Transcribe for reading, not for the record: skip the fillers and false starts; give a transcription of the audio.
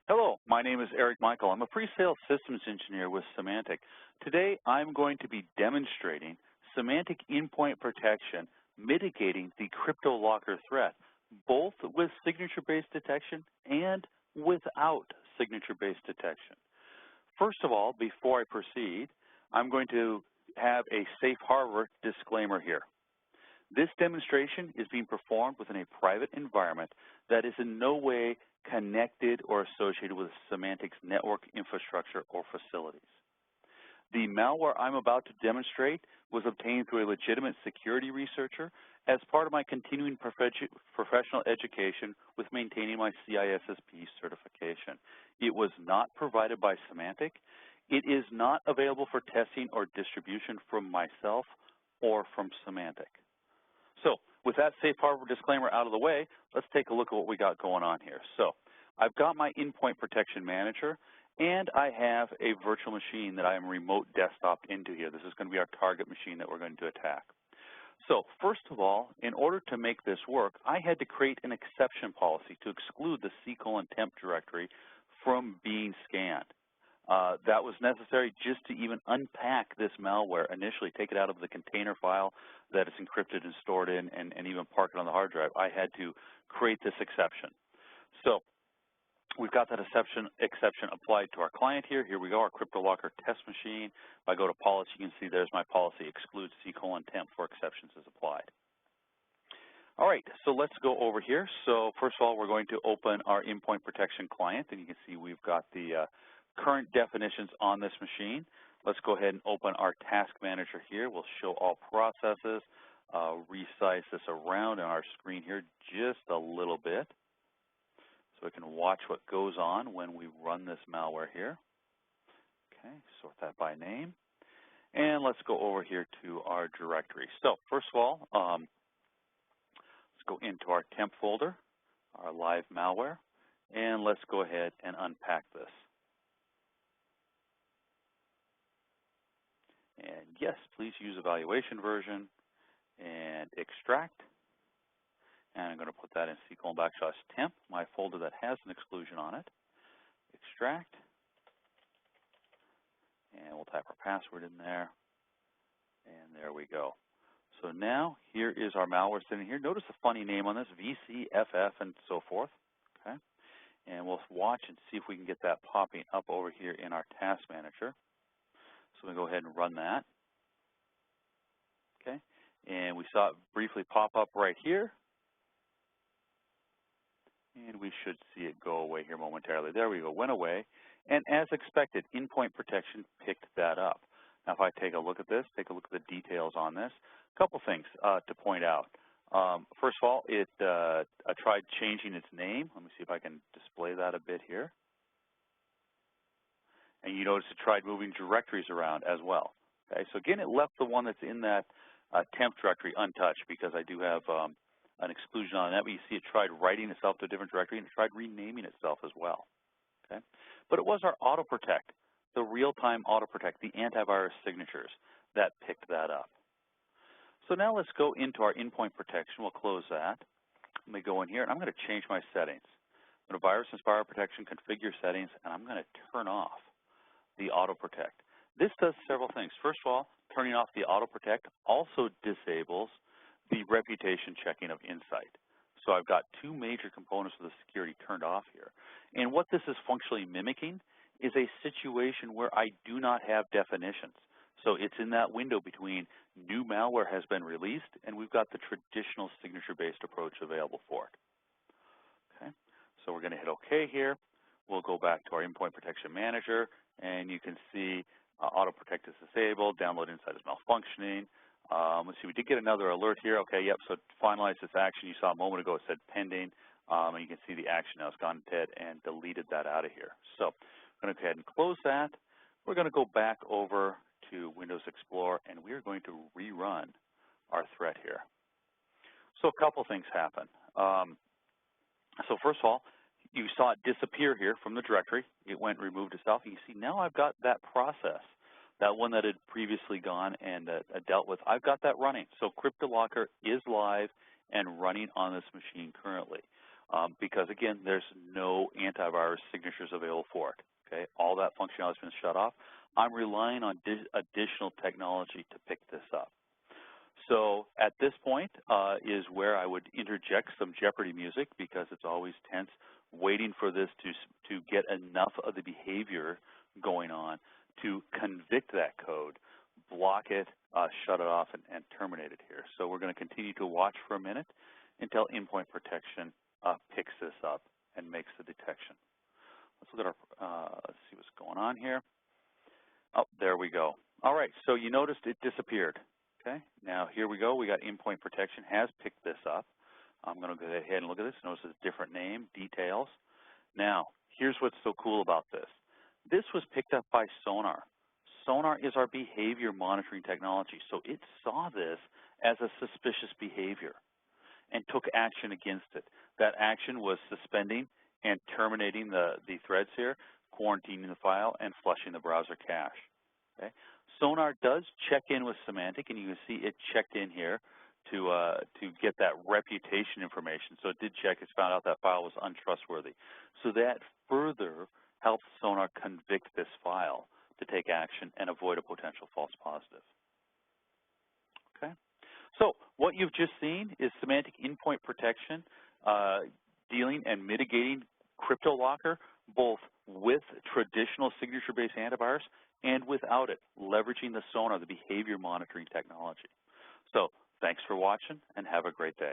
Hello, my name is Eric Michael. I'm a pre-sales systems engineer with Symantec. Today I'm going to be demonstrating Symantec Endpoint protection mitigating the Cryptolocker threat, both with signature-based detection and without signature-based detection. First of all, before I proceed, I'm going to have a safe harbor disclaimer here. This demonstration is being performed within a private environment that is in no way connected or associated with Symantec's network infrastructure or facilities. The malware I'm about to demonstrate was obtained through a legitimate security researcher as part of my continuing professional education with maintaining my CISSP certification. It was not provided by Symantec. It is not available for testing or distribution from myself or from Symantec. So with that safe harbor disclaimer out of the way, let's take a look at what we got going on here. So I've got my endpoint protection manager, and I have a virtual machine that I am remote desktop into here. This is going to be our target machine that we're going to attack. So first of all, in order to make this work, I had to create an exception policy to exclude the C:temp directory from being scanned. That was necessary just to even unpack this malware initially, take it out of the container file that it's encrypted and stored in, and even park it on the hard drive. I had to create this exception. So we've got that exception applied to our client here. Here we go, our Cryptolocker test machine. If I go to policy, you can see there's my policy, exclude C:temp for exceptions is applied. All right, so let's go over here. So first of all, we're going to open our endpoint protection client, and you can see we've got the current definitions on this machine. Let's go ahead and open our task manager here. We'll show all processes, resize this around on our screen here just a little bit so we can watch what goes on when we run this malware here. Okay, sort that by name. And let's go over here to our directory. So first of all, let's go into our temp folder, our live malware, and let's go ahead and unpack this. And yes, please use evaluation version and extract. And I'm going to put that in C:\temp, my folder that has an exclusion on it. Extract. And we'll type our password in there. And there we go. So now here is our malware sitting here. Notice the funny name on this, VCFF and so forth. Okay. And we'll watch and see if we can get that popping up over here in our task manager. So we go ahead and run that. Okay, and we saw it briefly pop up right here. And we should see it go away here momentarily. There we go, went away. And as expected, endpoint protection picked that up. Now if I take a look at this, take a look at the details on this. A couple things to point out. First of all, I tried changing its name. Let me see if I can display that a bit here. And you notice it tried moving directories around as well. Okay, so again, it left the one that's in that temp directory untouched because I do have an exclusion on that. But you see it tried writing itself to a different directory and it tried renaming itself as well. Okay, but it was our auto protect, the real-time auto protect, the antivirus signatures that picked that up. So now let's go into our endpoint protection. We'll close that. Let me go in here and I'm going to change my settings. I'm going to virus and spyware protection, configure settings, and I'm going to turn off the auto protect. This does several things. First of all, turning off the auto protect also disables the reputation checking of Insight. So I've got two major components of the security turned off here. And what this is functionally mimicking is a situation where I do not have definitions. So it's in that window between new malware has been released and we've got the traditional signature-based approach available for it. Okay, so we're going to hit OK here. We'll go back to our endpoint protection manager. And you can see auto protect is disabled, download Insight is malfunctioning. Let's see, we did get another alert here. Okay, yep, so to finalize this action, you saw a moment ago it said pending, and you can see the action now has gone ahead and deleted that out of here. So I'm going to go ahead and close that. We're going to go back over to Windows Explorer, and we are going to rerun our threat here. So a couple things happen. So first of all, you saw it disappear here from the directory. It went and removed itself. You see now I've got that process, that one that had previously gone and dealt with. I've got that running. So Cryptolocker is live and running on this machine currently. because, again, there's no antivirus signatures available for it. Okay, all that functionality has been shut off. I'm relying on additional technology to pick this up. So at this point is where I would interject some Jeopardy music, because it's always tense waiting for this to get enough of the behavior going on to convict that code, block it, shut it off, and terminate it here. So we're going to continue to watch for a minute until endpoint protection picks this up and makes the detection. Let's look at our, let's see what's going on here. Oh, there we go. All right, so you noticed it disappeared. Okay, now here we go. We got endpoint protection has picked this up. I'm going to go ahead and look at this. Notice it's a different name, details. Now, here's what's so cool about this. This was picked up by Sonar. Sonar is our behavior monitoring technology, so it saw this as a suspicious behavior and took action against it. That action was suspending and terminating the threads here, quarantining the file, and flushing the browser cache. Okay. Sonar does check in with Symantec, and you can see it checked in here to get that reputation information. So it did check. It's found out that file was untrustworthy. So that further helps Sonar convict this file to take action and avoid a potential false positive. Okay. So what you've just seen is Symantec Endpoint Protection dealing and mitigating Cryptolocker, both with traditional signature-based antivirus and without it, leveraging the Sonar, the behavior monitoring technology. So thanks for watching, and have a great day.